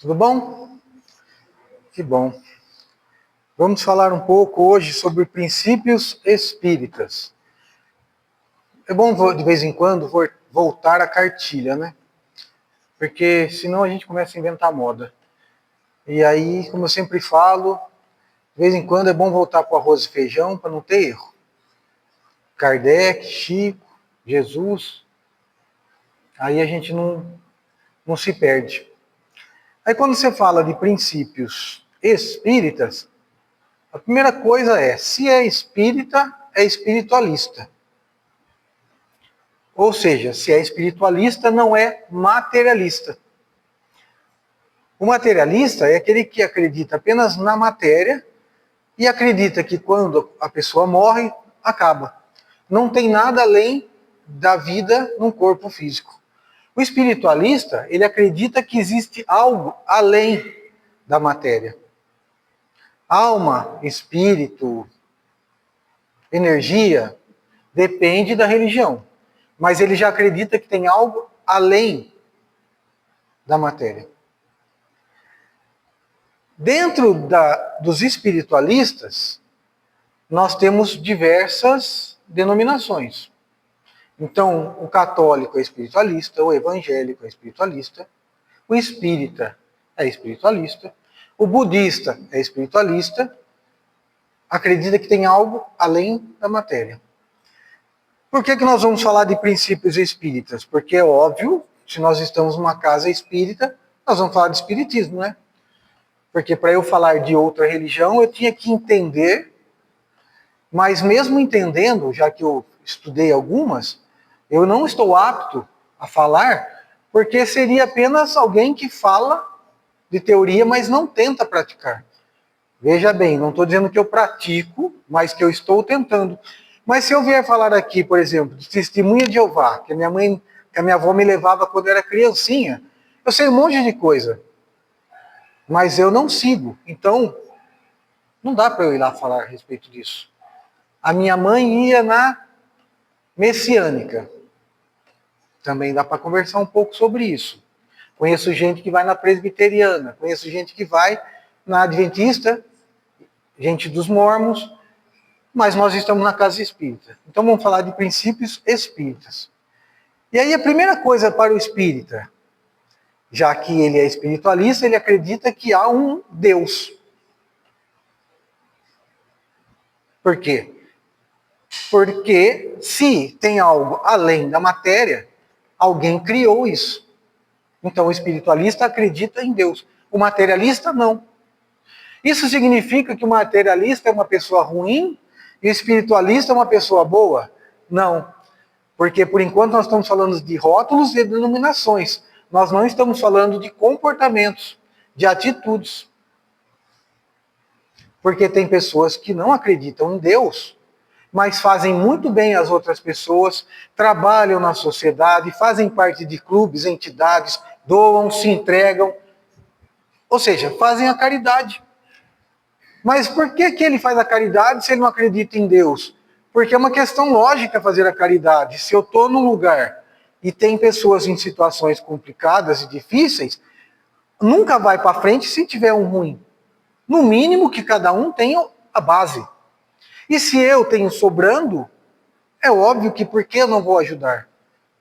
Tudo bom? Que bom. Vamos falar um pouco hoje sobre princípios espíritas. É bom de vez em quando voltar à cartilha, né? Porque senão a gente começa a inventar moda. E aí, como eu sempre falo, de vez em quando é bom voltar para o arroz e feijão para não ter erro. Kardec, Chico, Jesus, aí a gente não se perde. Aí quando você fala de princípios espíritas, a primeira coisa é, se é espírita, é espiritualista. Ou seja, se é espiritualista, não é materialista. O materialista é aquele que acredita apenas na matéria e acredita que quando a pessoa morre, acaba. Não tem nada além da vida num corpo físico. O espiritualista, ele acredita que existe algo além da matéria. Alma, espírito, energia, depende da religião. Mas ele já acredita que tem algo além da matéria. Dentro dos espiritualistas, nós temos diversas denominações. Então, o católico é espiritualista, o evangélico é espiritualista, o espírita é espiritualista, o budista é espiritualista, acredita que tem algo além da matéria. Por que nós vamos falar de princípios espíritas? Porque é óbvio, se nós estamos numa casa espírita, nós vamos falar de espiritismo, né? Porque para eu falar de outra religião, eu tinha que entender, mas mesmo entendendo, já que eu estudei algumas, eu não estou apto a falar, porque seria apenas alguém que fala de teoria, mas não tenta praticar. Veja bem, não estou dizendo que eu pratico, mas que eu estou tentando. Mas se eu vier falar aqui, por exemplo, de testemunha de Jeová, que a minha avó me levava quando eu era criancinha, eu sei um monte de coisa, mas eu não sigo. Então, não dá para eu ir lá falar a respeito disso. A minha mãe ia na messiânica. Também dá para conversar um pouco sobre isso. Conheço gente que vai na presbiteriana, conheço gente que vai na adventista, gente dos mormons, mas nós estamos na casa espírita. Então vamos falar de princípios espíritas. E aí a primeira coisa para o espírita, já que ele é espiritualista, ele acredita que há um Deus. Por quê? Porque se tem algo além da matéria, alguém criou isso. Então o espiritualista acredita em Deus. O materialista não. Isso significa que o materialista é uma pessoa ruim e o espiritualista é uma pessoa boa? Não. Porque por enquanto nós estamos falando de rótulos e denominações. Nós não estamos falando de comportamentos, de atitudes. Porque tem pessoas que não acreditam em Deus, mas fazem muito bem às outras pessoas, trabalham na sociedade, fazem parte de clubes, entidades, doam, se entregam. Ou seja, fazem a caridade. Mas por que ele faz a caridade se ele não acredita em Deus? Porque é uma questão lógica fazer a caridade. Se eu estou num lugar e tem pessoas em situações complicadas e difíceis, nunca vai para frente se tiver um ruim. No mínimo que cada um tenha a base. E se eu tenho sobrando, é óbvio que por que eu não vou ajudar?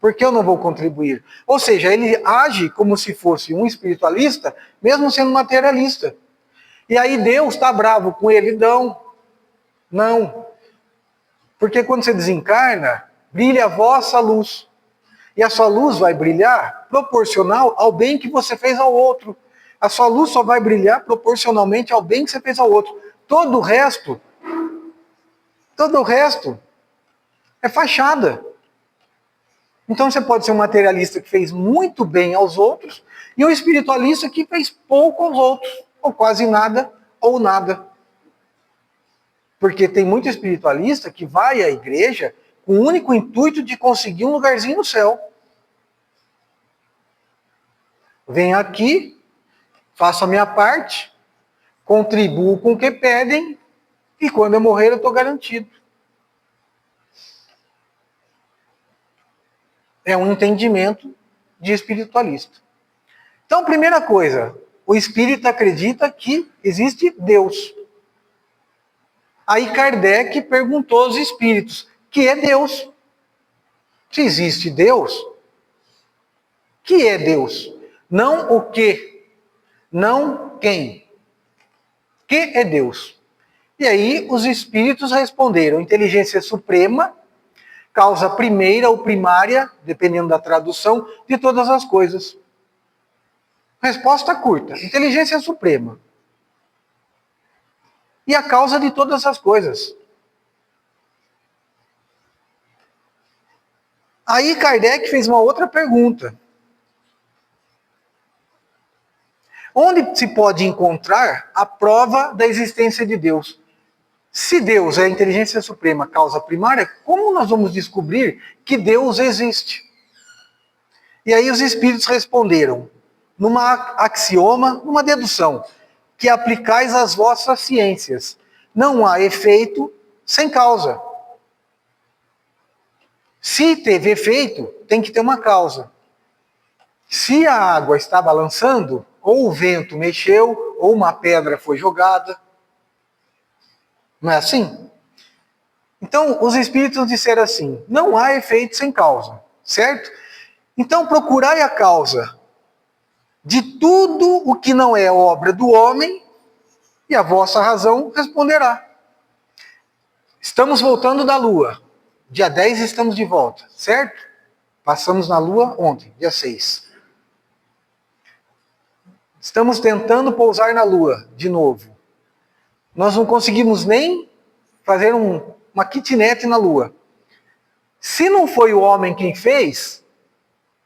Por que eu não vou contribuir? Ou seja, ele age como se fosse um espiritualista, mesmo sendo materialista. E aí Deus está bravo com ele? Não. Porque quando você desencarna, brilha a vossa luz. E a sua luz vai brilhar proporcional ao bem que você fez ao outro. A sua luz só vai brilhar proporcionalmente ao bem que você fez ao outro. Todo o resto é fachada. Então você pode ser um materialista que fez muito bem aos outros e um espiritualista que fez pouco aos outros, ou quase nada, ou nada. Porque tem muito espiritualista que vai à igreja com o único intuito de conseguir um lugarzinho no céu. Venho aqui, faço a minha parte, contribuo com o que pedem e quando eu morrer eu estou garantido. É um entendimento de espiritualista. Então, primeira coisa, o espírita acredita que existe Deus. Aí Kardec perguntou aos espíritos, que é Deus? Se existe Deus, que é Deus? Não o que, não quem. Que é Deus? E aí os espíritos responderam, inteligência suprema, causa primeira ou primária, dependendo da tradução, de todas as coisas. Resposta curta, inteligência suprema. E a causa de todas as coisas. Aí Kardec fez uma outra pergunta. Onde se pode encontrar a prova da existência de Deus? Se Deus é a inteligência suprema, causa primária, como nós vamos descobrir que Deus existe? E aí os espíritos responderam, numa axioma, numa dedução, que aplicais às vossas ciências. Não há efeito sem causa. Se teve efeito, tem que ter uma causa. Se a água está balançando, ou o vento mexeu, ou uma pedra foi jogada. Não é assim? Então, os espíritos disseram assim, não há efeito sem causa, certo? Então, procurai a causa de tudo o que não é obra do homem, e a vossa razão responderá. Estamos voltando da Lua. Dia 10 estamos de volta, certo? Passamos na Lua ontem, dia 6. Estamos tentando pousar na Lua, de novo. Nós não conseguimos nem fazer uma kitnet na Lua. Se não foi o homem quem fez,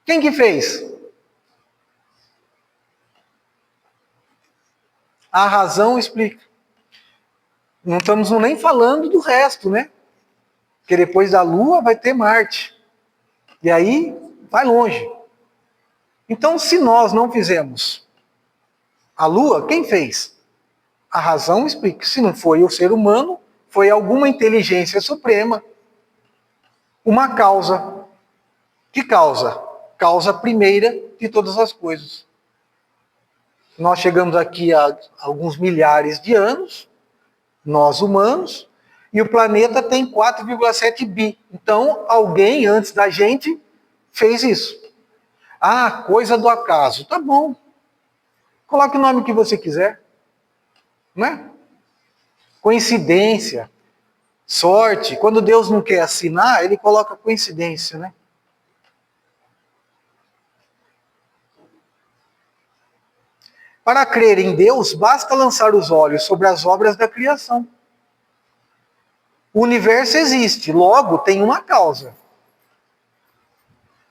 quem que fez? A razão explica. Não estamos nem falando do resto, né? Porque depois da Lua vai ter Marte. E aí vai longe. Então, se nós não fizemos a Lua, quem fez? A razão explica. Se não foi o ser humano, foi alguma inteligência suprema. Uma causa. Que causa? Causa primeira de todas as coisas. Nós chegamos aqui há alguns milhares de anos, nós humanos, e o planeta tem 4,7 bi. Então, alguém antes da gente fez isso. Ah, coisa do acaso. Tá bom. Coloque o nome que você quiser. Não é? Coincidência, sorte. Quando Deus não quer assinar, ele coloca coincidência, né? Para crer em Deus, basta lançar os olhos sobre as obras da criação. O universo existe, logo tem uma causa.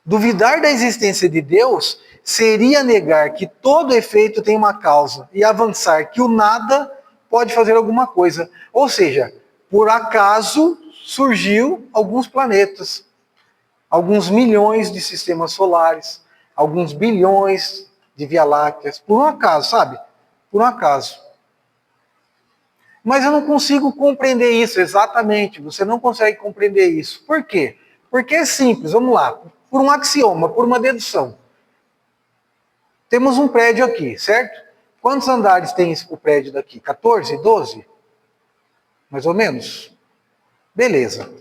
Duvidar da existência de Deus seria negar que todo efeito tem uma causa e avançar que o nada pode fazer alguma coisa. Ou seja, por acaso surgiu alguns planetas, alguns milhões de sistemas solares, alguns bilhões de Via-Lácteas, por um acaso, sabe? Por um acaso. Mas eu não consigo compreender isso exatamente, você não consegue compreender isso. Por quê? Porque é simples, vamos lá, por um axioma, por uma dedução. Temos um prédio aqui, certo? Quantos andares tem o prédio daqui? 14, 12? Mais ou menos? Beleza.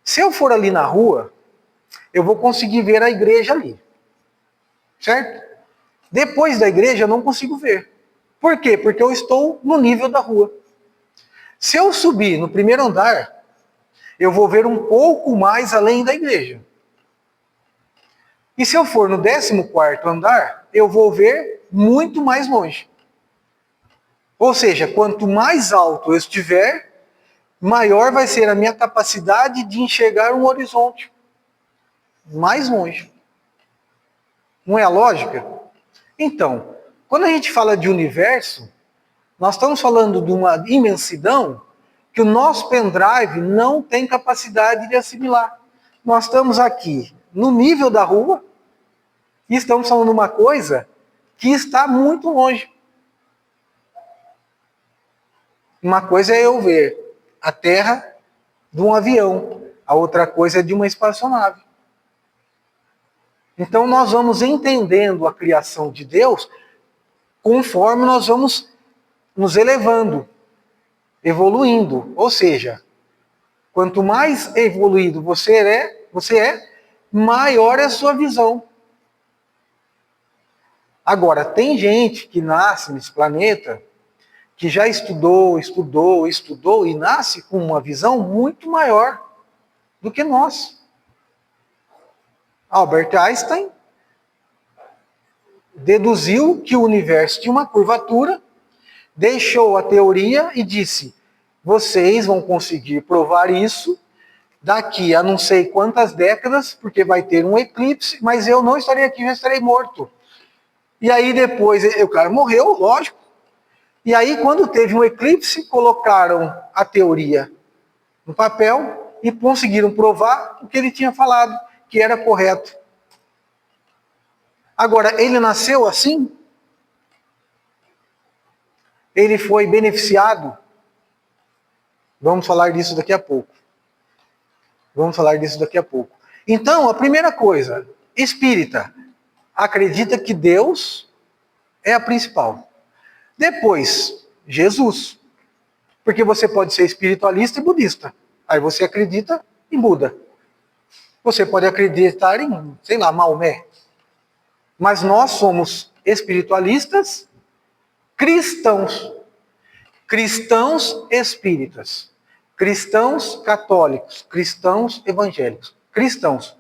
Se eu for ali na rua, eu vou conseguir ver a igreja ali. Certo? Depois da igreja eu não consigo ver. Por quê? Porque eu estou no nível da rua. Se eu subir no primeiro andar, eu vou ver um pouco mais além da igreja. E se eu for no 14º andar, eu vou ver muito mais longe. Ou seja, quanto mais alto eu estiver, maior vai ser a minha capacidade de enxergar um horizonte. Mais longe. Não é a lógica? Então, quando a gente fala de universo, nós estamos falando de uma imensidão que o nosso pendrive não tem capacidade de assimilar. Nós estamos aqui no nível da rua e estamos falando uma coisa que está muito longe. Uma coisa é eu ver a Terra de um avião, a outra coisa é de uma espaçonave. Então nós vamos entendendo a criação de Deus conforme nós vamos nos elevando, evoluindo. Ou seja, quanto mais evoluído você é, maior é a sua visão. Agora, tem gente que nasce nesse planeta, que já estudou e nasce com uma visão muito maior do que nós. Albert Einstein deduziu que o universo tinha uma curvatura, deixou a teoria e disse: vocês vão conseguir provar isso daqui a não sei quantas décadas, porque vai ter um eclipse, mas eu não estarei aqui, já estarei morto. E aí depois, o cara morreu, lógico. E aí quando teve um eclipse, colocaram a teoria no papel e conseguiram provar o que ele tinha falado, que era correto. Agora, ele nasceu assim? Ele foi beneficiado? Vamos falar disso daqui a pouco. Então, a primeira coisa, espírita, acredita que Deus é a principal. Depois, Jesus. Porque você pode ser espiritualista e budista. Aí você acredita em Buda. Você pode acreditar em, sei lá, Maomé. Mas nós somos espiritualistas cristãos. Cristãos espíritas. Cristãos católicos. Cristãos evangélicos. Cristãos.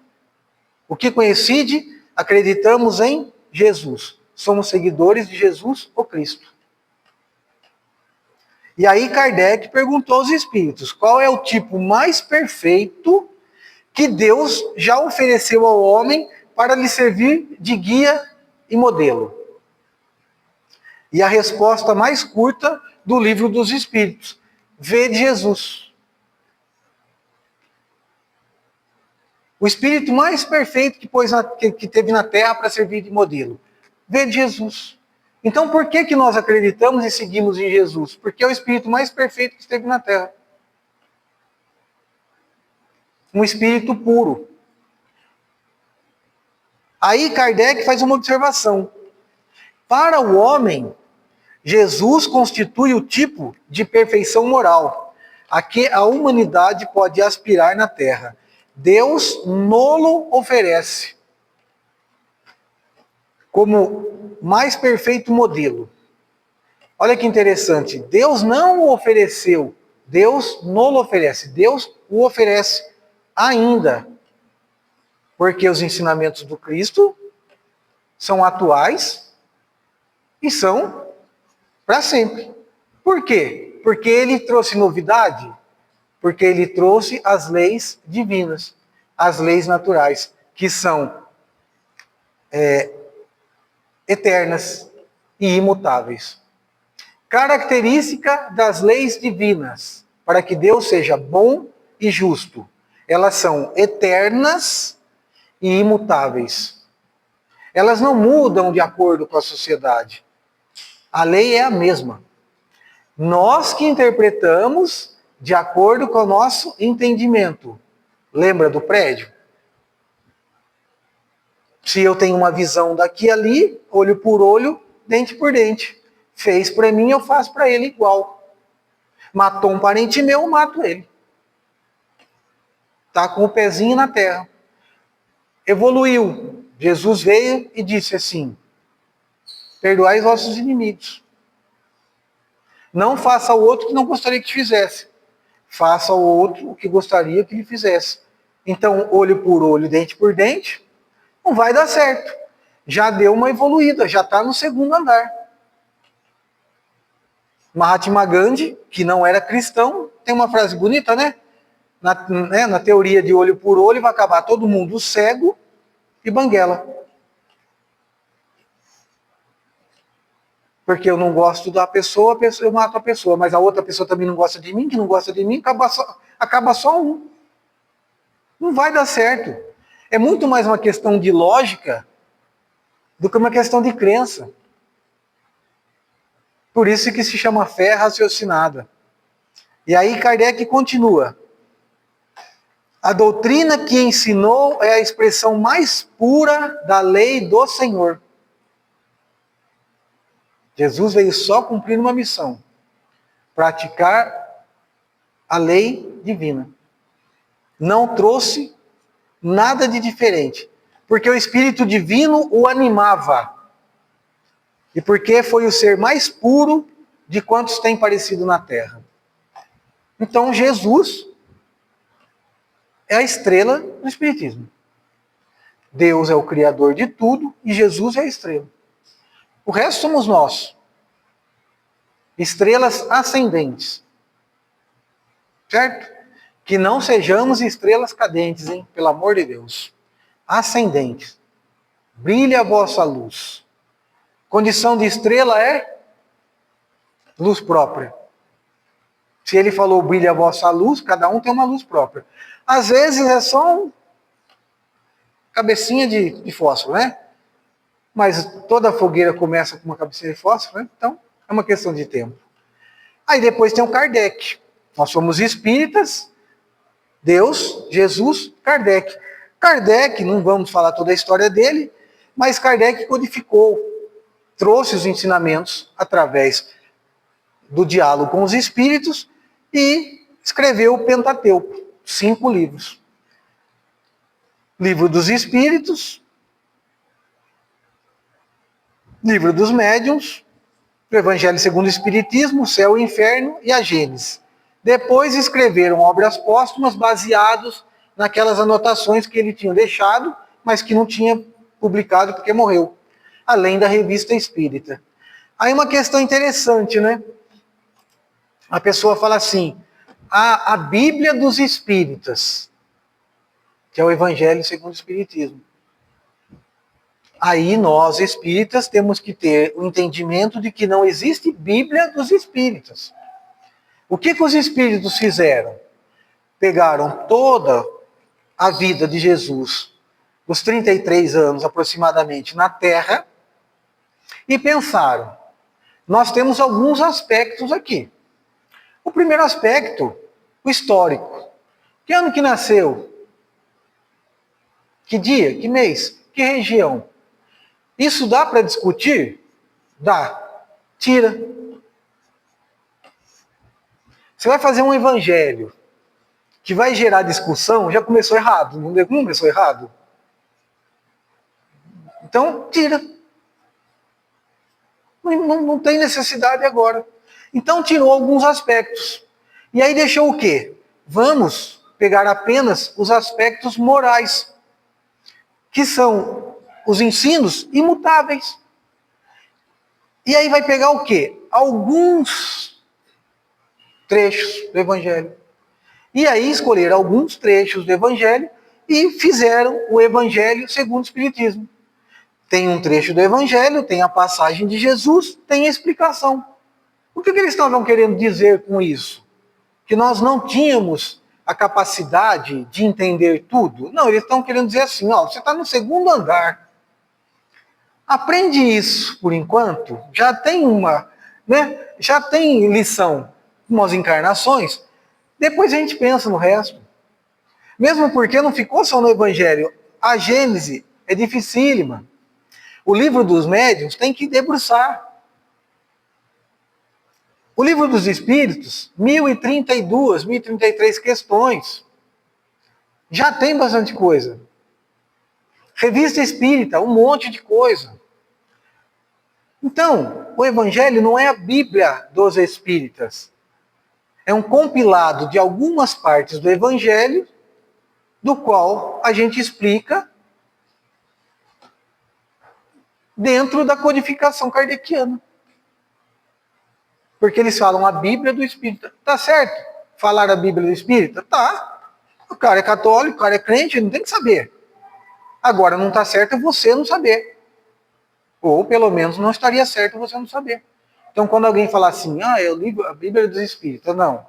O que coincide? Acreditamos em Jesus. Somos seguidores de Jesus, o Cristo. E aí Kardec perguntou aos espíritos, qual é o tipo mais perfeito que Deus já ofereceu ao homem para lhe servir de guia e modelo? E a resposta mais curta do Livro dos Espíritos: vede Jesus. O espírito mais perfeito que teve na Terra para servir de modelo. Vede Jesus. Então por que nós acreditamos e seguimos em Jesus? Porque é o espírito mais perfeito que esteve na Terra. Um espírito puro. Aí Kardec faz uma observação. Para o homem, Jesus constitui o tipo de perfeição moral a que a humanidade pode aspirar na Terra. Deus nolo oferece como mais perfeito modelo. Olha que interessante, Deus não o ofereceu, Deus nolo oferece, Deus o oferece ainda. Porque os ensinamentos do Cristo são atuais e são para sempre. Por quê? Porque ele trouxe novidade? Porque ele trouxe as leis divinas, as leis naturais, que são eternas e imutáveis. Característica das leis divinas, para que Deus seja bom e justo. Elas são eternas e imutáveis. Elas não mudam de acordo com a sociedade. A lei é a mesma. Nós que interpretamos de acordo com o nosso entendimento. Lembra do prédio? Se eu tenho uma visão daqui e ali, olho por olho, dente por dente. Fez para mim, eu faço para ele igual. Matou um parente meu, eu mato ele. Está com o pezinho na terra. Evoluiu. Jesus veio e disse assim: perdoai os vossos inimigos. Não faça ao outro o que não gostaria que te fizesse. Faça ao outro o que gostaria que lhe fizesse. Então, olho por olho, dente por dente, não vai dar certo. Já deu uma evoluída, já está no segundo andar. Mahatma Gandhi, que não era cristão, tem uma frase bonita, né? Na teoria de olho por olho, vai acabar todo mundo cego e banguela. Porque eu não gosto da pessoa, eu mato a pessoa, mas a outra pessoa também não gosta de mim, que não gosta de mim, acaba só um. Não vai dar certo. É muito mais uma questão de lógica do que uma questão de crença. Por isso que se chama fé raciocinada. E aí Kardec continua. A doutrina que ensinou é a expressão mais pura da lei do Senhor. Jesus veio só cumprir uma missão: praticar a lei divina. Não trouxe nada de diferente, porque o Espírito Divino o animava. E porque foi o ser mais puro de quantos tem parecido na Terra. Então Jesus é a estrela do Espiritismo. Deus é o Criador de tudo e Jesus é a estrela. O resto somos nós. Estrelas ascendentes. Certo? Que não sejamos estrelas cadentes, hein? Pelo amor de Deus. Ascendentes. Brilha a vossa luz. Condição de estrela é luz própria. Se ele falou brilha a vossa luz, cada um tem uma luz própria. Às vezes é só um cabecinha de fósforo, né? Mas toda fogueira começa com uma cabecinha de fósforo, né? Então é uma questão de tempo. Aí depois tem o Kardec. Nós somos espíritas, Deus, Jesus, Kardec. Kardec, não vamos falar toda a história dele, mas Kardec codificou, trouxe os ensinamentos através do diálogo com os espíritos e escreveu o Pentateuco, 5 livros. Livro dos Espíritos, Livro dos Médiuns, o Evangelho segundo o Espiritismo, o Céu e o Inferno e a Gênesis. Depois escreveram obras póstumas baseados naquelas anotações que ele tinha deixado, mas que não tinha publicado porque morreu, além da Revista Espírita. Aí uma questão interessante, né? A pessoa fala assim, a Bíblia dos Espíritas, que é o Evangelho segundo o Espiritismo. Aí nós, espíritas, temos que ter o entendimento de que não existe Bíblia dos Espíritas. O que os Espíritos fizeram? Pegaram toda a vida de Jesus, os 33 anos aproximadamente na Terra, e pensaram, nós temos alguns aspectos aqui. O primeiro aspecto, o histórico. Que ano que nasceu? Que dia? Que mês? Que região? Isso dá para discutir? Dá. Tira. Você vai fazer um evangelho que vai gerar discussão, já começou errado. Não começou errado? Então, tira. Não tem necessidade agora. Então, tirou alguns aspectos. E aí deixou o quê? Vamos pegar apenas os aspectos morais, que são os ensinos imutáveis. E aí vai pegar o quê? Alguns trechos do Evangelho. E aí escolheram alguns trechos do Evangelho e fizeram o Evangelho segundo o Espiritismo. Tem um trecho do Evangelho, tem a passagem de Jesus, tem a explicação. O que eles estavam querendo dizer com isso? Que nós não tínhamos a capacidade de entender tudo? Não, eles estão querendo dizer assim, ó, você está no segundo andar. Aprende isso por enquanto, já tem já tem lição, umas encarnações, depois a gente pensa no resto. Mesmo porque não ficou só no Evangelho. A Gênese é dificílima. O Livro dos Médiuns tem que debruçar. O Livro dos Espíritos, 1032, 1033 questões. Já tem bastante coisa. Revista Espírita, um monte de coisa. Então, o Evangelho não é a Bíblia dos Espíritas. É um compilado de algumas partes do Evangelho, do qual a gente explica dentro da codificação kardeciana. Porque eles falam a Bíblia do Espírita. Tá certo? Falar a Bíblia do Espírita? Tá. O cara é católico, o cara é crente, não tem que saber. Agora, não está certo você não saber. Ou, pelo menos, não estaria certo você não saber. Então, quando alguém fala assim, é o livro, a Bíblia dos Espíritas, não.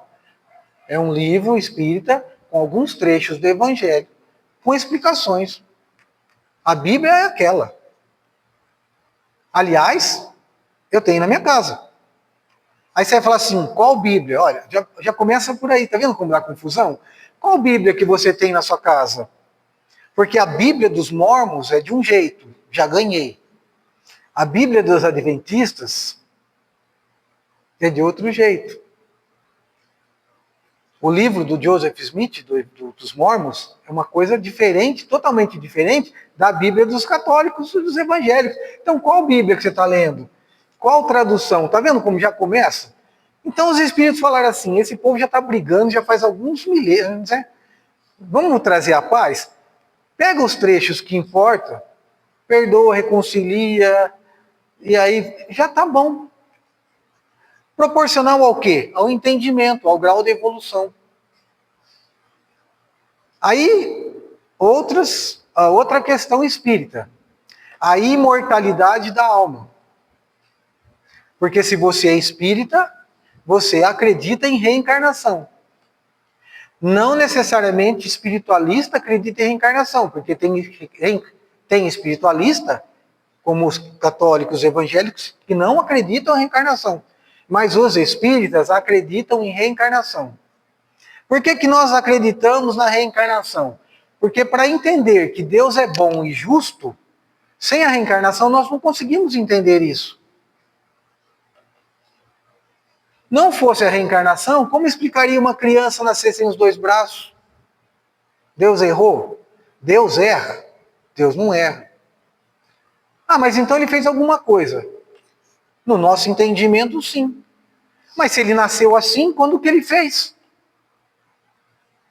É um livro espírita com alguns trechos do Evangelho, com explicações. A Bíblia é aquela. Aliás, eu tenho na minha casa. Aí você vai falar assim, qual Bíblia? Olha, já começa por aí, tá vendo como dá confusão? Qual Bíblia que você tem na sua casa? Porque a Bíblia dos mormons é de um jeito, já ganhei. A Bíblia dos adventistas É de outro jeito. O livro do Joseph Smith, dos Mormons, é uma coisa diferente, totalmente diferente da Bíblia dos católicos e dos evangélicos. Então, qual Bíblia que você está lendo? Qual tradução? Está vendo como já começa? Então, os espíritos falaram assim, esse povo já está brigando já faz alguns milênios, né? Vamos trazer a paz? Pega os trechos que importam, perdoa, reconcilia, e aí já está bom. Proporcional ao quê? Ao entendimento, ao grau de evolução. Aí, outra questão espírita. A imortalidade da alma. Porque se você é espírita, você acredita em reencarnação. Não necessariamente espiritualista acredita em reencarnação, porque tem espiritualista, como os católicos evangélicos, que não acreditam em reencarnação. Mas os espíritas acreditam em reencarnação. Por que nós acreditamos na reencarnação? Porque para entender que Deus é bom e justo, sem a reencarnação nós não conseguimos entender isso. Não fosse a reencarnação, como explicaria uma criança nascer sem os dois braços? Deus errou? Deus erra? Deus não erra. Ah, mas então ele fez alguma coisa. No nosso entendimento, sim. Mas se ele nasceu assim, quando que ele fez?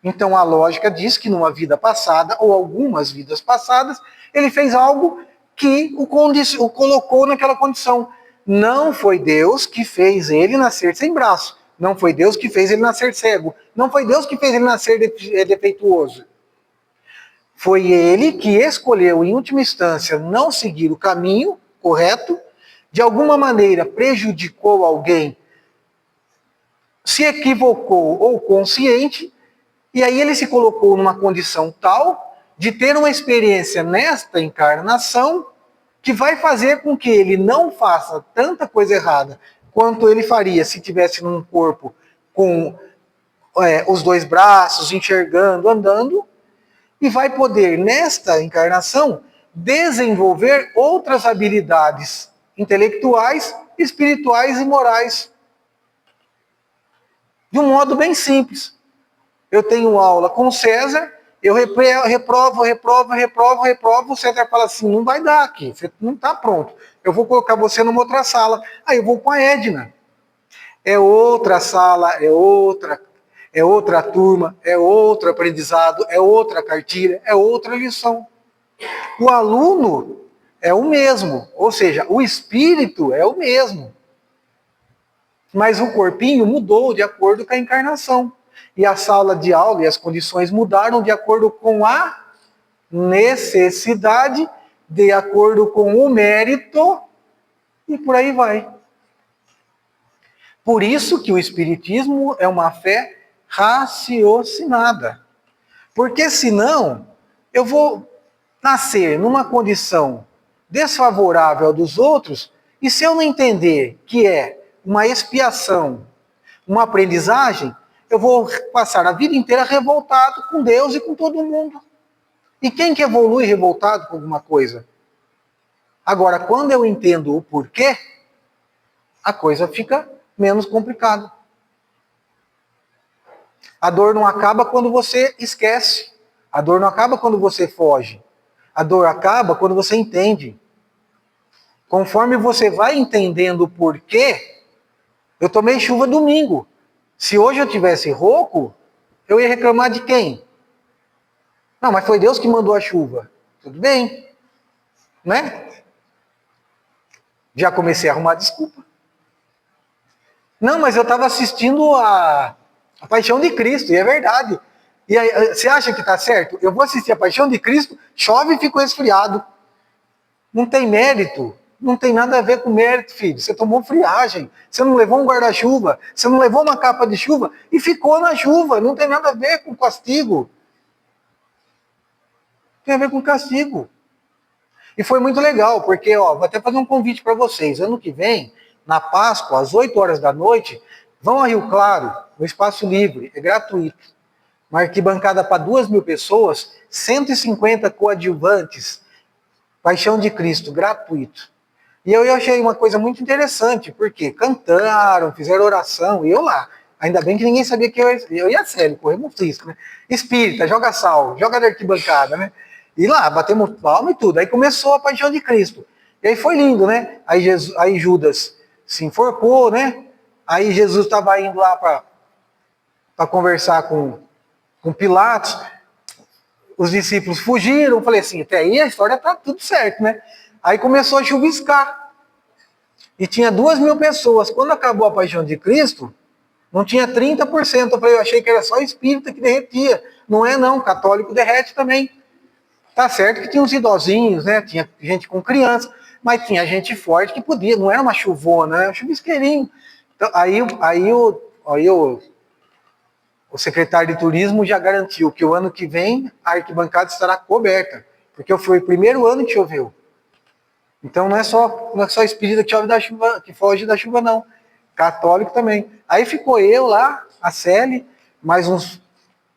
Então a lógica diz que numa vida passada, ou algumas vidas passadas, ele fez algo que o colocou naquela condição. Não foi Deus que fez ele nascer sem braço. Não foi Deus que fez ele nascer cego. Não foi Deus que fez ele nascer defeituoso. Foi ele que escolheu, em última instância, não seguir o caminho correto, de alguma maneira prejudicou alguém, se equivocou ou consciente, e aí ele se colocou numa condição tal de ter uma experiência nesta encarnação que vai fazer com que ele não faça tanta coisa errada quanto ele faria se tivesse num corpo com os dois braços, enxergando, andando, e vai poder, nesta encarnação, desenvolver outras habilidades intelectuais, espirituais e morais. De um modo bem simples. Eu tenho aula com o César, eu reprovo, o César fala assim, não vai dar aqui, você não está pronto. Eu vou colocar você numa outra sala. Aí eu vou com a Edna. É outra sala, é outra turma, é outro aprendizado, é outra cartilha, é outra lição. O aluno é o mesmo, ou seja, o espírito é o mesmo. Mas o corpinho mudou de acordo com a encarnação. E a sala de aula e as condições mudaram de acordo com a necessidade, de acordo com o mérito, e por aí vai. Por isso que o Espiritismo é uma fé raciocinada. Porque senão, eu vou nascer numa condição desfavorável dos outros, e se eu não entender que é uma expiação, uma aprendizagem, eu vou passar a vida inteira revoltado com Deus e com todo mundo. E quem que evolui revoltado com alguma coisa? Agora, quando eu entendo o porquê, a coisa fica menos complicada. A dor não acaba quando você esquece. A dor não acaba quando você foge. A dor acaba quando você entende. Conforme você vai entendendo o porquê, eu tomei chuva domingo. Se hoje eu tivesse rouco, eu ia reclamar de quem? Não, mas foi Deus que mandou a chuva. Tudo bem, né? Já comecei a arrumar desculpa. Não, mas eu estava assistindo a Paixão de Cristo, e é verdade. E aí, você acha que está certo? Eu vou assistir a Paixão de Cristo, chove e fico resfriado. Não tem mérito. Não tem nada a ver com mérito, filho. Você tomou friagem, você não levou um guarda-chuva, você não levou uma capa de chuva e ficou na chuva. Não tem nada a ver com castigo. Tem a ver com castigo. E foi muito legal, porque, vou até fazer um convite para vocês. Ano que vem, na Páscoa, às 8 horas da noite, vão a Rio Claro, no Espaço Livre, é gratuito. Uma arquibancada para 2.000 pessoas, 150 coadjuvantes, Paixão de Cristo, gratuito. E eu achei uma coisa muito interessante, porque cantaram, fizeram oração, e eu lá. Ainda bem que ninguém sabia que eu ia sério, corremos risco, né? Espírita, joga sal, joga da arquibancada, né? E lá, batemos palma e tudo. Aí começou a paixão de Cristo. E aí foi lindo, né? Aí Judas se enforcou, né? Aí Jesus estava indo lá para conversar com Pilatos. Os discípulos fugiram. Falei assim, até aí a história tá tudo certo, né? Aí começou a chuviscar. E tinha 2.000 pessoas. Quando acabou a paixão de Cristo, não tinha 30%. Eu falei, eu achei que era só espírita que derretia. Não é não, católico derrete também. Tá certo que tinha uns idosinhos, né? Tinha gente com criança, mas tinha gente forte que podia, não era uma chuvona, era um chuvisqueirinho. Então, o secretário de turismo já garantiu que o ano que vem a arquibancada estará coberta, porque foi o primeiro ano que choveu. Então não é só espírita que chove da chuva, que foge da chuva, não. Católico também. Aí ficou eu lá, a Célia, mais uns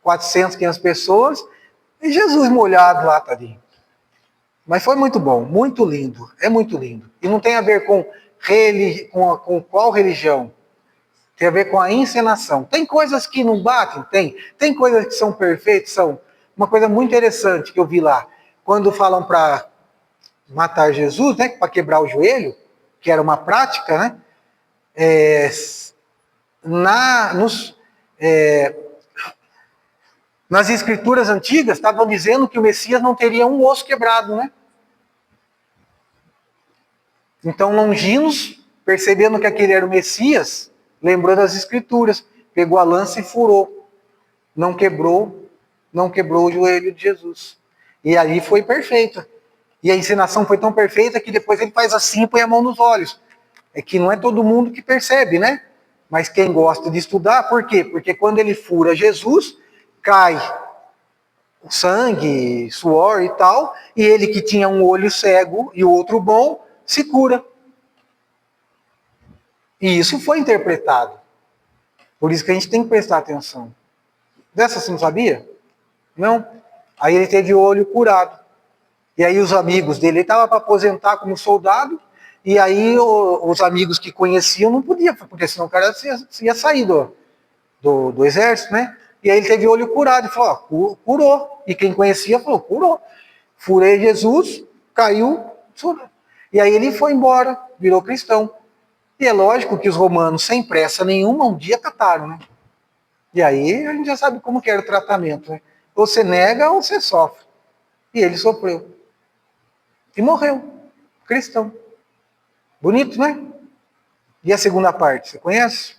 400, 500 pessoas, e Jesus molhado lá, tadinho. Mas foi muito bom, muito lindo, é muito lindo. E não tem a ver com qual religião, tem a ver com a encenação. Tem coisas que não batem? Tem coisas que são perfeitas, são. Uma coisa muito interessante que eu vi lá, quando falam para matar Jesus, né, para quebrar o joelho, que era uma prática, né, nos, nas escrituras antigas estavam dizendo que o Messias não teria um osso quebrado, né? Então Longinos, percebendo que aquele era o Messias, lembrou das escrituras, pegou a lança e furou. Não quebrou o joelho de Jesus. E ali foi perfeita. E a encenação foi tão perfeita que depois ele faz assim e põe a mão nos olhos. É que não é todo mundo que percebe, né? Mas quem gosta de estudar, por quê? Porque quando ele fura Jesus, cai o sangue, suor e tal, e ele que tinha um olho cego e o outro bom, se cura. E isso foi interpretado. Por isso que a gente tem que prestar atenção. Dessa você não sabia? Não? Aí ele teve o olho curado. E aí os amigos dele, ele estava para aposentar como soldado, e aí os amigos que conheciam não podiam, porque senão o cara ia sair do exército, né? E aí ele teve o olho curado, e falou, ó, curou. E quem conhecia falou, curou. Furei Jesus, caiu, surou. E aí ele foi embora, virou cristão. E é lógico que os romanos, sem pressa nenhuma, um dia cataram, né? E aí a gente já sabe como que era o tratamento, né? Ou você nega ou você sofre. E ele sofreu. E morreu. Cristão. Bonito, né? E a segunda parte, você conhece?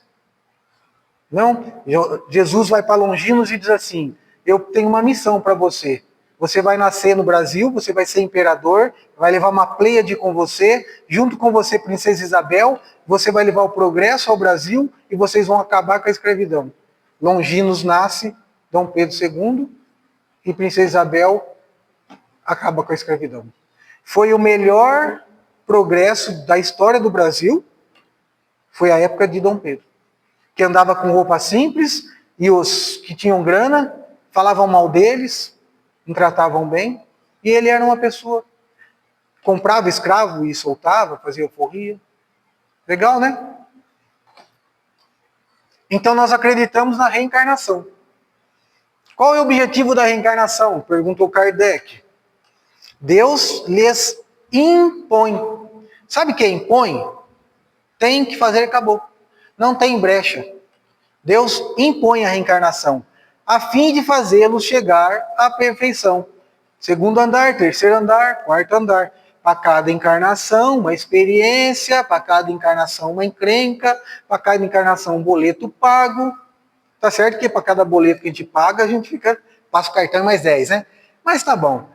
Não? Jesus vai para Longinos e diz assim, eu tenho uma missão para você. Você vai nascer no Brasil, você vai ser imperador, vai levar uma pleiade com você, junto com você, Princesa Isabel, você vai levar o progresso ao Brasil e vocês vão acabar com a escravidão. Longinos nasce, Dom Pedro II, e Princesa Isabel acaba com a escravidão. Foi o melhor progresso da história do Brasil, foi a época de Dom Pedro, que andava com roupa simples, e os que tinham grana falavam mal deles, não tratavam bem, e ele era uma pessoa, comprava escravo e soltava, fazia alforria. Legal, né? Então nós acreditamos na reencarnação. Qual é o objetivo da reencarnação? Perguntou Kardec. Deus lhes impõe. Sabe o que impõe? Tem que fazer, acabou. Não tem brecha. Deus impõe a reencarnação, a fim de fazê-los chegar à perfeição. Segundo andar, terceiro andar, quarto andar. Para cada encarnação, uma experiência, para cada encarnação, uma encrenca, para cada encarnação, um boleto pago. Tá certo que para cada boleto que a gente paga, a gente passa o cartão mais 10, né? Mas tá bom.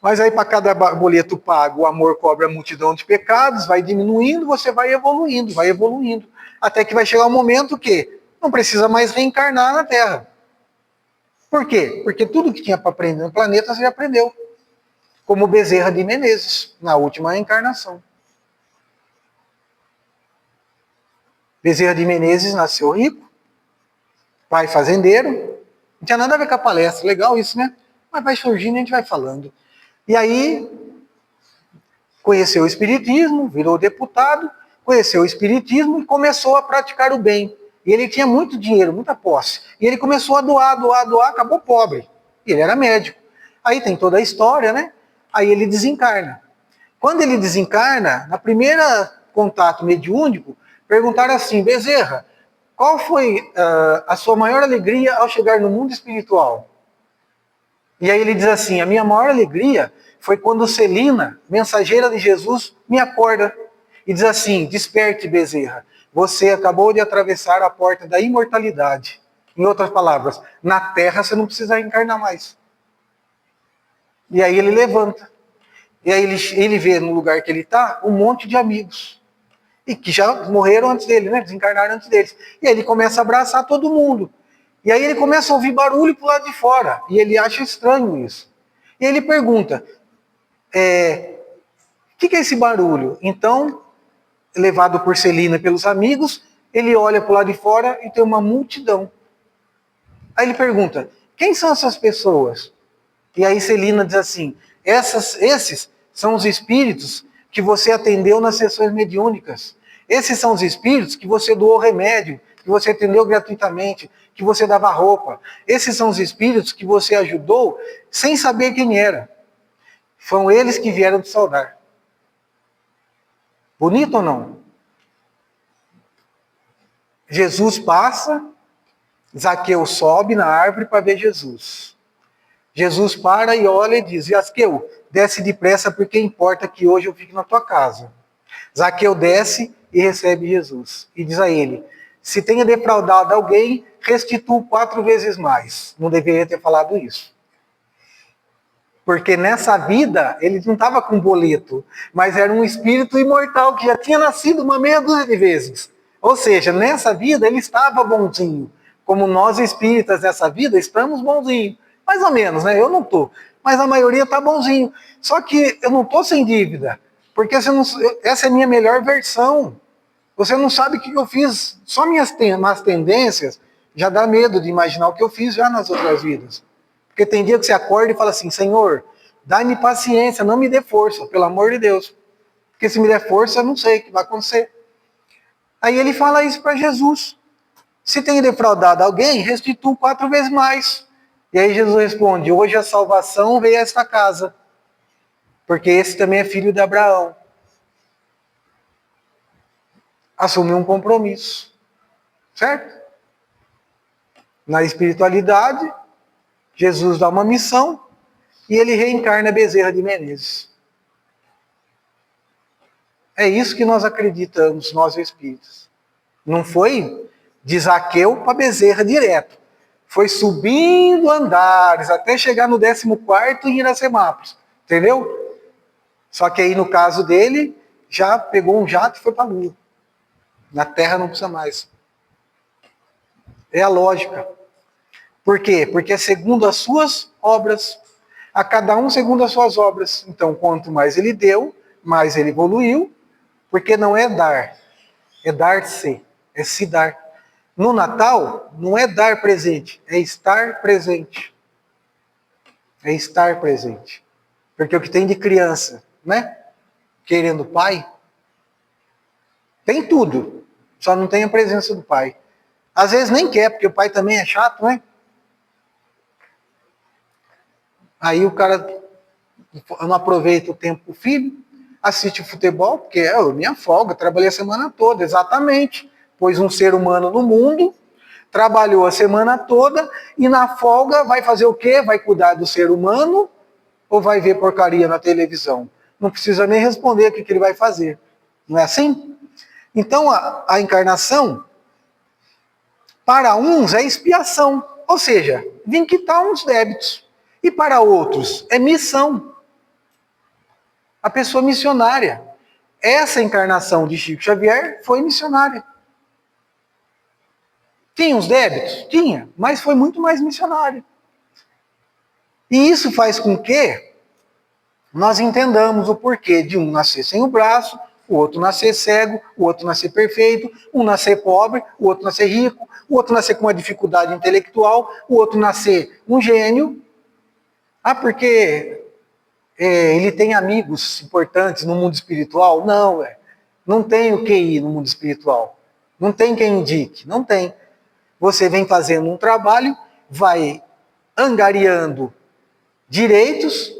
Mas aí para cada boleto pago, o amor cobre a multidão de pecados, vai diminuindo, você vai evoluindo. Até que vai chegar um momento que não precisa mais reencarnar na Terra. Por quê? Porque tudo que tinha para aprender no planeta você já aprendeu. Como Bezerra de Menezes, na última reencarnação. Bezerra de Menezes nasceu rico, pai fazendeiro, não tinha nada a ver com a palestra, legal isso, né? Mas vai surgindo e a gente vai falando. E aí, Conheceu o espiritismo, virou deputado, conheceu o espiritismo e começou a praticar o bem. E ele tinha muito dinheiro, muita posse. E ele começou a doar, doar, doar, acabou pobre. E ele era médico. Aí tem toda a história, né? Aí ele desencarna. Quando ele desencarna, na primeira contato mediúnico, perguntaram assim: Bezerra, qual foi a sua maior alegria ao chegar no mundo espiritual? E aí ele diz assim: a minha maior alegria foi quando Celina, mensageira de Jesus, me acorda e diz assim: desperte, Bezerra, você acabou de atravessar a porta da imortalidade. Em outras palavras, na Terra você não precisa encarnar mais. E aí ele levanta. E aí ele vê no lugar que ele está um monte de amigos. E que já morreram antes dele, né? Desencarnaram antes deles. E aí ele começa a abraçar todo mundo. E aí ele começa a ouvir barulho pro lado de fora. E ele acha estranho isso. E aí ele pergunta: o que é esse barulho? Então, levado por Celina pelos amigos, ele olha pro lado de fora e tem uma multidão. Aí ele pergunta: quem são essas pessoas? E aí Celina diz assim: esses são os espíritos que você atendeu nas sessões mediúnicas. Esses são os espíritos que você doou remédio, que você atendeu gratuitamente, que você dava roupa. Esses são os espíritos que você ajudou sem saber quem era. Foram eles que vieram te saudar. Bonito ou não? Jesus passa, Zaqueu sobe na árvore para ver Jesus. Jesus para e olha e diz: Zaqueu, desce depressa porque importa que hoje eu fique na tua casa. Zaqueu desce e recebe Jesus. E diz a ele: se tenha defraudado alguém, restitua 4 vezes mais. Não deveria ter falado isso. Porque nessa vida, ele não estava com boleto, mas era um espírito imortal que já tinha nascido uma meia dúzia de vezes. Ou seja, nessa vida ele estava bonzinho. Como nós espíritas nessa vida estamos bonzinhos. Mais ou menos, né? Eu não estou. Mas a maioria está bonzinho. Só que eu não estou sem dívida. Porque essa é a minha melhor versão. Você não sabe o que eu fiz. Só minhas más tendências já dá medo de imaginar o que eu fiz já nas outras vidas. Porque tem dia que você acorda e fala assim: Senhor, dá-me paciência, não me dê força, pelo amor de Deus. Porque se me der força, eu não sei o que vai acontecer. Aí ele fala isso para Jesus: se tem defraudado alguém, restitua 4 vezes mais. E aí Jesus responde: hoje a salvação veio a esta casa, porque esse também é filho de Abraão. Assumiu um compromisso, certo? Na espiritualidade, Jesus dá uma missão e ele reencarna Bezerra de Menezes. É isso que nós acreditamos, nós espíritas. Não foi de Zaqueu para Bezerra direto. Foi subindo andares até chegar no 14º em Iracemápolis. Entendeu? Só que aí no caso dele, já pegou um jato e foi para a Lua. Na Terra não precisa mais. É a lógica. Por quê? Porque é segundo as suas obras. A cada um segundo as suas obras. Então, quanto mais ele deu, mais ele evoluiu. Porque não é dar, é dar-se, é se dar. No Natal, não é dar presente, é estar presente. É estar presente. Porque o que tem de criança, né? Querendo pai, tem tudo. Só não tem a presença do pai. Às vezes nem quer, porque o pai também é chato, né? Aí o cara não aproveita o tempo com o filho, assiste o futebol, porque é minha folga, trabalhei a semana toda, exatamente. Pôs um ser humano no mundo, trabalhou a semana toda, e na folga vai fazer o quê? Vai cuidar do ser humano ou vai ver porcaria na televisão? Não precisa nem responder o que ele vai fazer. Não é assim? Então a encarnação, para uns é expiação, ou seja, vim quitar uns débitos. E para outros é missão. A pessoa missionária. Essa encarnação de Chico Xavier foi missionária. Tinha uns débitos? Tinha, mas foi muito mais missionária. E isso faz com que nós entendamos o porquê de um nascer sem o braço, o outro nascer cego, o outro nascer perfeito, um nascer pobre, o outro nascer rico, o outro nascer com uma dificuldade intelectual, o outro nascer um gênio. Ah, porque ele tem amigos importantes no mundo espiritual? Não, velho. Não tem o QI no mundo espiritual. Não tem quem indique, não tem. Você vem fazendo um trabalho, vai angariando direitos,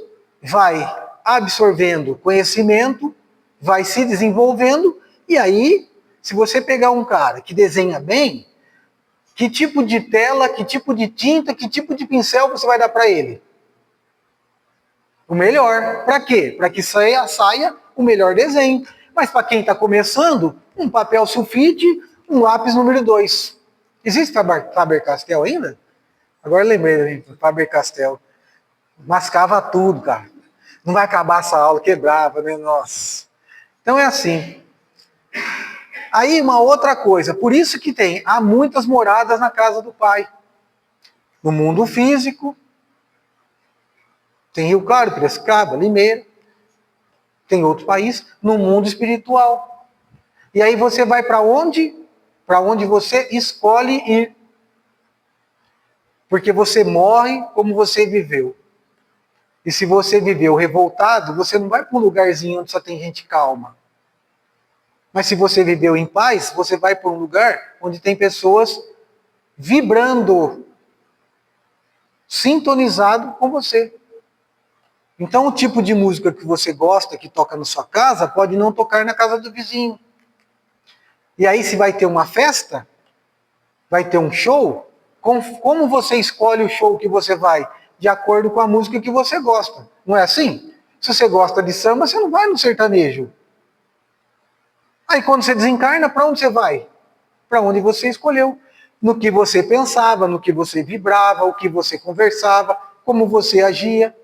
vai absorvendo conhecimento, vai se desenvolvendo, e aí, se você pegar um cara que desenha bem, que tipo de tela, que tipo de tinta, que tipo de pincel você vai dar para ele? O melhor. Para quê? Para que saia o melhor desenho. Mas para quem está começando, um papel sulfite, um lápis número 2. Existe Faber-Castell ainda? Agora lembrei, Faber-Castell. Mascava tudo, cara. Não vai acabar essa aula, quebrava, né? Nossa. Então é assim. Aí uma outra coisa, por isso que há muitas moradas na casa do Pai. No mundo físico, tem Rio Claro, Piracicaba, Limeira, tem outro país, no mundo espiritual. E aí você vai para onde? Para onde você escolhe ir. Porque você morre como você viveu. E se você viveu revoltado, você não vai para um lugarzinho onde só tem gente calma. Mas se você viveu em paz, você vai para um lugar onde tem pessoas vibrando, sintonizado com você. Então o tipo de música que você gosta, que toca na sua casa, pode não tocar na casa do vizinho. E aí se vai ter uma festa, vai ter um show, como você escolhe o show que você vai? De acordo com a música que você gosta. Não é assim? Se você gosta de samba, você não vai no sertanejo. Aí quando você desencarna, para onde você vai? Para onde você escolheu. No que você pensava, no que você vibrava, o que você conversava, como você agia.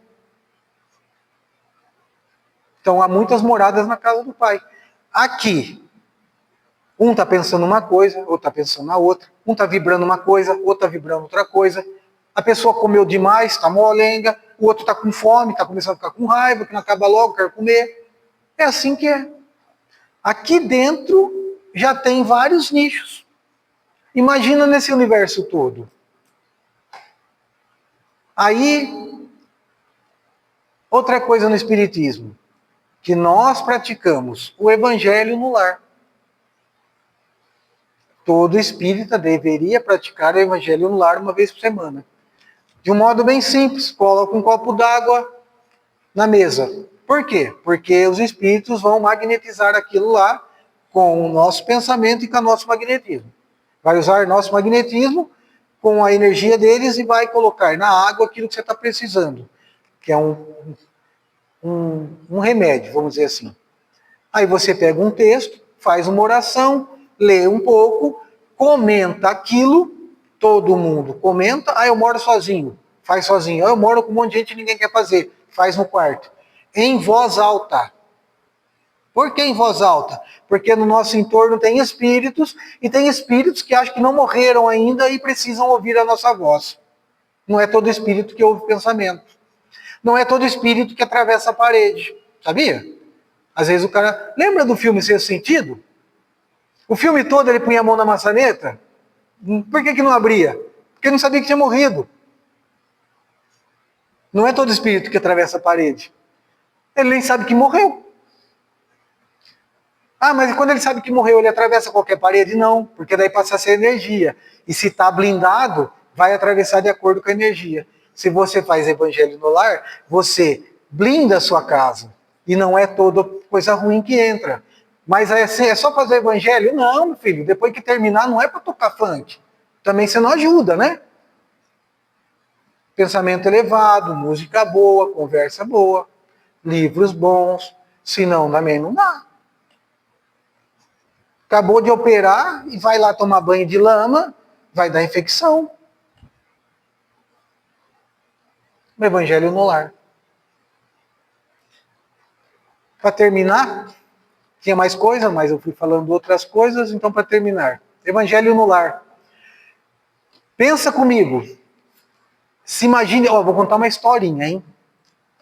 Então há muitas moradas na casa do Pai. Aqui, um está pensando uma coisa, outro está pensando na outra. Um está vibrando uma coisa, outro está vibrando outra coisa. A pessoa comeu demais, está molenga. O outro está com fome, está começando a ficar com raiva, que não acaba logo, quer comer. É assim que é. Aqui dentro já tem vários nichos. Imagina nesse universo todo. Aí, outra coisa no Espiritismo, que nós praticamos o Evangelho no lar. Todo espírita deveria praticar o Evangelho no lar uma vez por semana. De um modo bem simples, coloca um copo d'água na mesa. Por quê? Porque os espíritos vão magnetizar aquilo lá com o nosso pensamento e com o nosso magnetismo. Vai usar nosso magnetismo com a energia deles e vai colocar na água aquilo que você está precisando, que é um remédio, vamos dizer assim. Aí você pega um texto, faz uma oração, lê um pouco, comenta aquilo, todo mundo comenta, eu moro sozinho, faz sozinho. Eu moro com um monte de gente e ninguém quer fazer, faz no quarto. Em voz alta. Por que em voz alta? Porque no nosso entorno tem espíritos, e tem espíritos que acham que não morreram ainda e precisam ouvir a nossa voz. Não é todo espírito que ouve pensamento. Não é todo espírito que atravessa a parede. Sabia? Às vezes o cara... Lembra do filme Sexto Sentido? O filme todo ele punha a mão na maçaneta. Por que não abria? Porque não sabia que tinha morrido. Não é todo espírito que atravessa a parede. Ele nem sabe que morreu. Mas quando ele sabe que morreu, ele atravessa qualquer parede? Não, porque daí passa a ser energia. E se está blindado, vai atravessar de acordo com a energia. Se você faz evangelho no lar, você blinda a sua casa. E não é toda coisa ruim que entra. Mas é só fazer evangelho? Não, meu filho. Depois que terminar, não é para tocar funk. Também você não ajuda, né? Pensamento elevado, música boa, conversa boa, livros bons. Senão, também não dá. Acabou de operar e vai lá tomar banho de lama, vai dar infecção. O evangelho no lar. Para terminar, tinha mais coisa, mas eu fui falando outras coisas, então para terminar. Evangelho no lar. Pensa comigo. Se imagine, vou contar uma historinha, hein?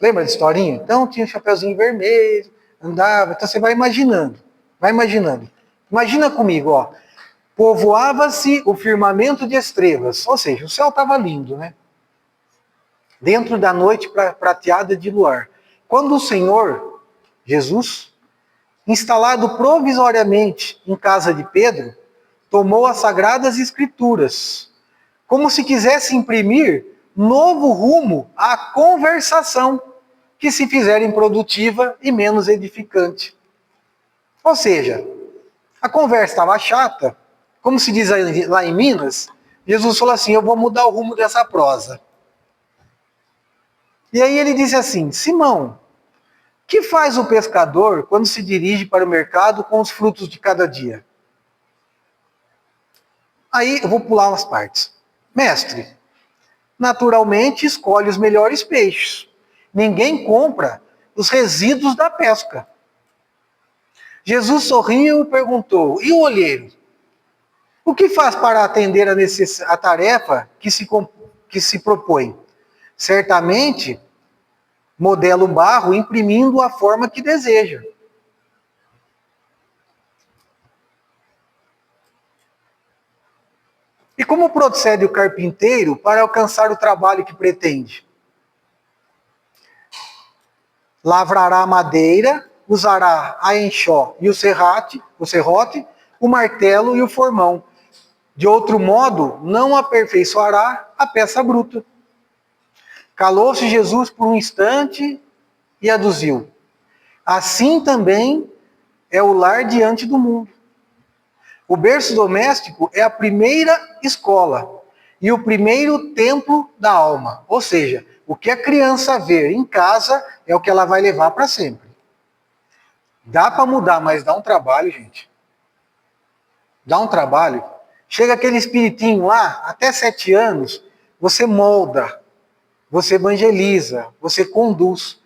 Lembra de historinha? Então tinha um chapeuzinho vermelho, andava, então você vai imaginando. Vai imaginando. Imagina comigo, povoava-se o firmamento de estrelas, ou seja, o céu estava lindo, né? Dentro da noite prateada de luar. Quando o Senhor, Jesus, instalado provisoriamente em casa de Pedro, tomou as Sagradas Escrituras, como se quisesse imprimir novo rumo à conversação, que se fizera improdutiva e menos edificante. Ou seja, a conversa estava chata, como se diz lá em Minas, Jesus falou assim, eu vou mudar o rumo dessa prosa. E aí ele disse assim, Simão, que faz o pescador quando se dirige para o mercado com os frutos de cada dia? Aí eu vou pular umas partes. Mestre, naturalmente escolhe os melhores peixes. Ninguém compra os resíduos da pesca. Jesus sorriu e perguntou, e o olheiro? O que faz para atender a tarefa que se propõe? Certamente, modela o barro imprimindo a forma que deseja. E como procede o carpinteiro para alcançar o trabalho que pretende? Lavrará a madeira, usará a enxó e o serrote, o martelo e o formão. De outro modo, não aperfeiçoará a peça bruta. Calou-se Jesus por um instante e aduziu. Assim também é o lar diante do mundo. O berço doméstico é a primeira escola e o primeiro templo da alma. Ou seja, o que a criança vê em casa é o que ela vai levar para sempre. Dá para mudar, mas dá um trabalho, gente. Dá um trabalho. Chega aquele espiritinho lá, até 7 anos, você molda, você evangeliza, você conduz.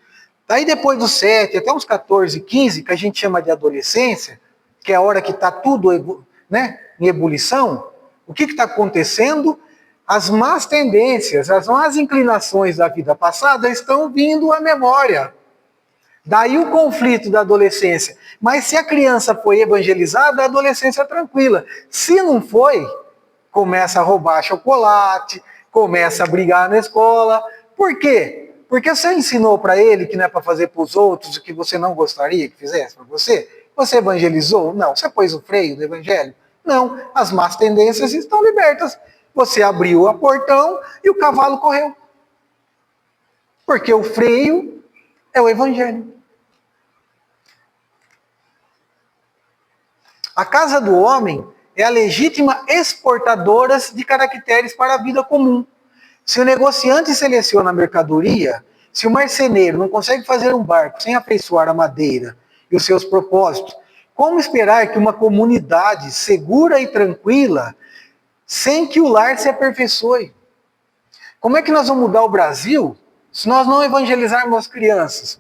Daí depois dos 7, até uns 14, 15, que a gente chama de adolescência, que é a hora que está tudo, né, em ebulição, o que está acontecendo? As más tendências, as más inclinações da vida passada estão vindo à memória. Daí o conflito da adolescência. Mas se a criança foi evangelizada, a adolescência é tranquila. Se não foi, começa a roubar chocolate, começa a brigar na escola. Por quê? Porque você ensinou para ele que não é para fazer para os outros o que você não gostaria que fizesse para você? Você evangelizou? Não. Você pôs o freio do evangelho? Não. As más tendências estão libertas. Você abriu o portão e o cavalo correu. Porque o freio é o evangelho. A casa do homem é a legítima exportadora de caracteres para a vida comum. Se o negociante seleciona a mercadoria, se o marceneiro não consegue fazer um barco sem afeiçoar a madeira e os seus propósitos, como esperar que uma comunidade segura e tranquila, sem que o lar se aperfeiçoe? Como é que nós vamos mudar o Brasil se nós não evangelizarmos as crianças?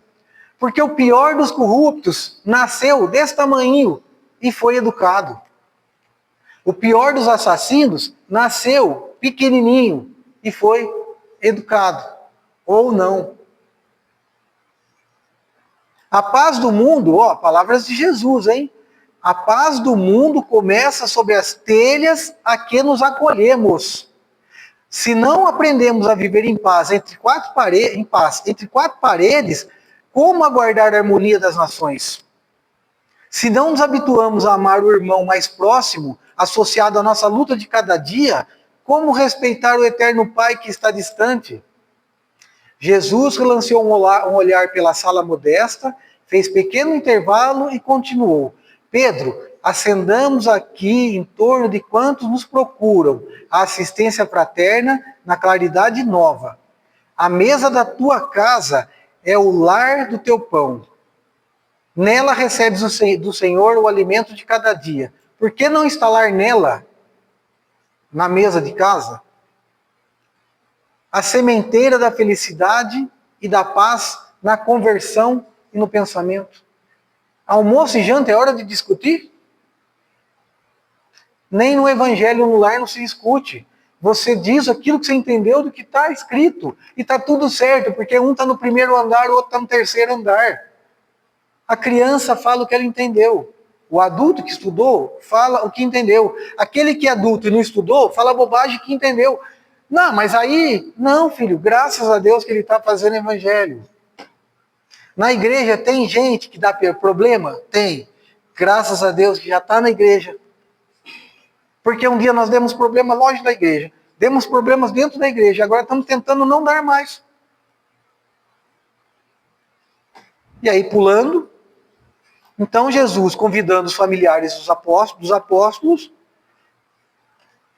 Porque o pior dos corruptos nasceu desse tamanho e foi educado. O pior dos assassinos nasceu pequenininho e foi educado. Ou não. A paz do mundo, ó, palavras de Jesus, hein? A paz do mundo começa sob as telhas a que nos acolhemos. Se não aprendemos a viver em paz entre quatro paredes, como aguardar a harmonia das nações? Se não nos habituamos a amar o irmão mais próximo, associado à nossa luta de cada dia, como respeitar o eterno Pai que está distante? Jesus relanceou um olhar pela sala modesta, fez pequeno intervalo e continuou. Pedro, acendamos aqui em torno de quantos nos procuram a assistência fraterna na claridade nova. A mesa da tua casa é o lar do teu pão. Nela recebes do Senhor o alimento de cada dia. Por que não instalar nela, na mesa de casa, a sementeira da felicidade e da paz na conversão e no pensamento? Almoço e janta é hora de discutir? Nem no evangelho no lar não se discute. Você diz aquilo que você entendeu do que está escrito. E está tudo certo, porque um está no primeiro andar, o outro está no terceiro andar. A criança fala o que ela entendeu. O adulto que estudou fala o que entendeu. Aquele que é adulto e não estudou fala a bobagem que entendeu. Não, mas aí, não, filho, graças a Deus que ele está fazendo evangelho. Na igreja tem gente que dá problema? Tem. Graças a Deus que já está na igreja. Porque um dia nós demos problema longe da igreja. Demos problemas dentro da igreja. Agora estamos tentando não dar mais. E aí pulando. Então Jesus convidando os familiares dos apóstolos,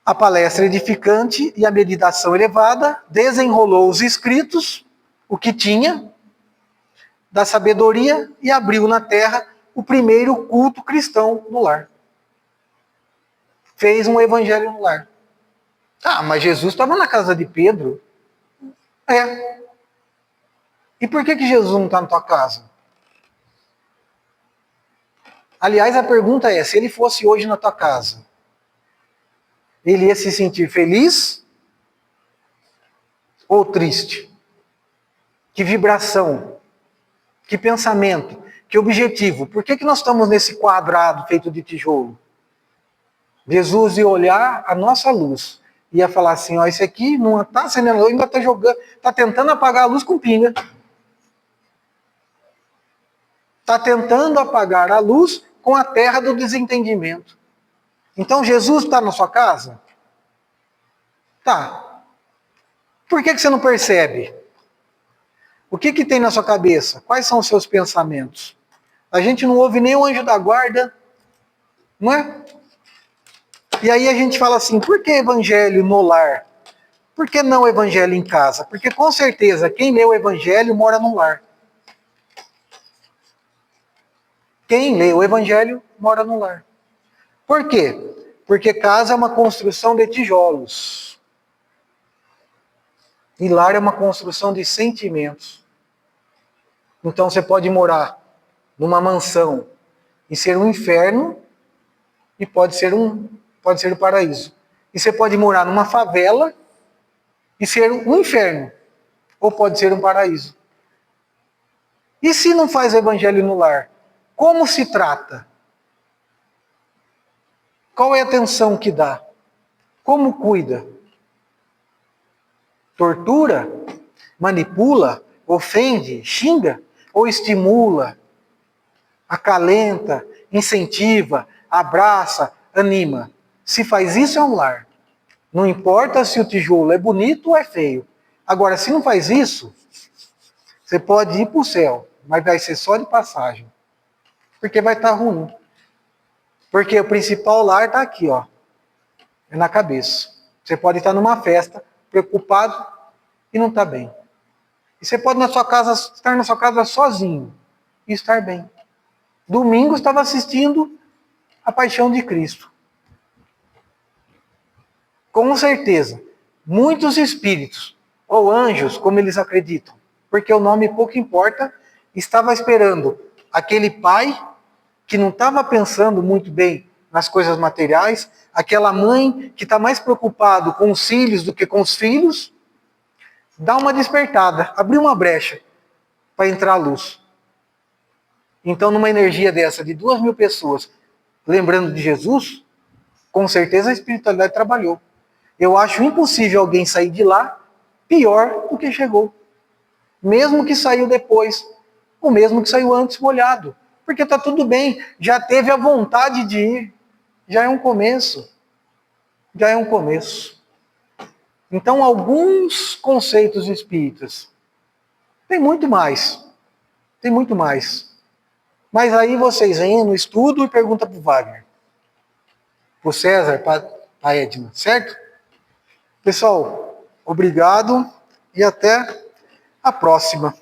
a palestra edificante e a meditação elevada, desenrolou os escritos, o que tinha, da sabedoria e abriu na terra o primeiro culto cristão no lar. Fez um evangelho no lar. Ah, mas Jesus estava na casa de Pedro. É. E por que Jesus não está na tua casa? Aliás, a pergunta é, se ele fosse hoje na tua casa, ele ia se sentir feliz ou triste? Que vibração? Que pensamento? Que objetivo? Por que nós estamos nesse quadrado feito de tijolo? Jesus ia olhar a nossa luz, ia falar assim, ó, esse aqui não está acendendo a luz, ainda está jogando, está tentando apagar a luz com pinga. Está tentando apagar a luz com a terra do desentendimento. Então Jesus está na sua casa? Tá. Por que você não percebe? O que tem na sua cabeça? Quais são os seus pensamentos? A gente não ouve nem o anjo da guarda, não é? E aí a gente fala assim, por que evangelho no lar? Por que não evangelho em casa? Porque com certeza quem lê o evangelho mora no lar. Quem lê o evangelho mora no lar. Por quê? Porque casa é uma construção de tijolos. E lar é uma construção de sentimentos. Então você pode morar numa mansão e ser um inferno e pode ser o paraíso. E você pode morar numa favela e ser um inferno ou pode ser um paraíso. E se não faz o evangelho no lar? Como se trata? Qual é a atenção que dá? Como cuida? Tortura? Manipula? Ofende? Xinga? Ou estimula? Acalenta? Incentiva? Abraça? Anima? Se faz isso, é um lar. Não importa se o tijolo é bonito ou é feio. Agora, se não faz isso, você pode ir para o céu, mas vai ser só de passagem. Porque vai estar ruim. Porque o principal lar está aqui, ó. É na cabeça. Você pode estar numa festa, preocupado e não está bem. E você pode estar na sua casa sozinho e estar bem. Domingo estava assistindo a Paixão de Cristo. Com certeza, muitos espíritos, ou anjos, como eles acreditam, porque o nome pouco importa, estava esperando aquele pai que não estava pensando muito bem nas coisas materiais, aquela mãe que está mais preocupado com os filhos do que com os filhos, dá uma despertada, abrir uma brecha para entrar a luz. Então, numa energia dessa de 2.000 pessoas, lembrando de Jesus, com certeza a espiritualidade trabalhou. Eu acho impossível alguém sair de lá pior do que chegou. Mesmo que saiu depois, ou mesmo que saiu antes molhado. Porque está tudo bem, já teve a vontade de ir. Já é um começo. Já é um começo. Então, alguns conceitos espíritas. Tem muito mais. Tem muito mais. Mas aí vocês vêm no estudo e perguntam para o Wagner. Para o César, para a Edna, certo? Pessoal, obrigado e até a próxima.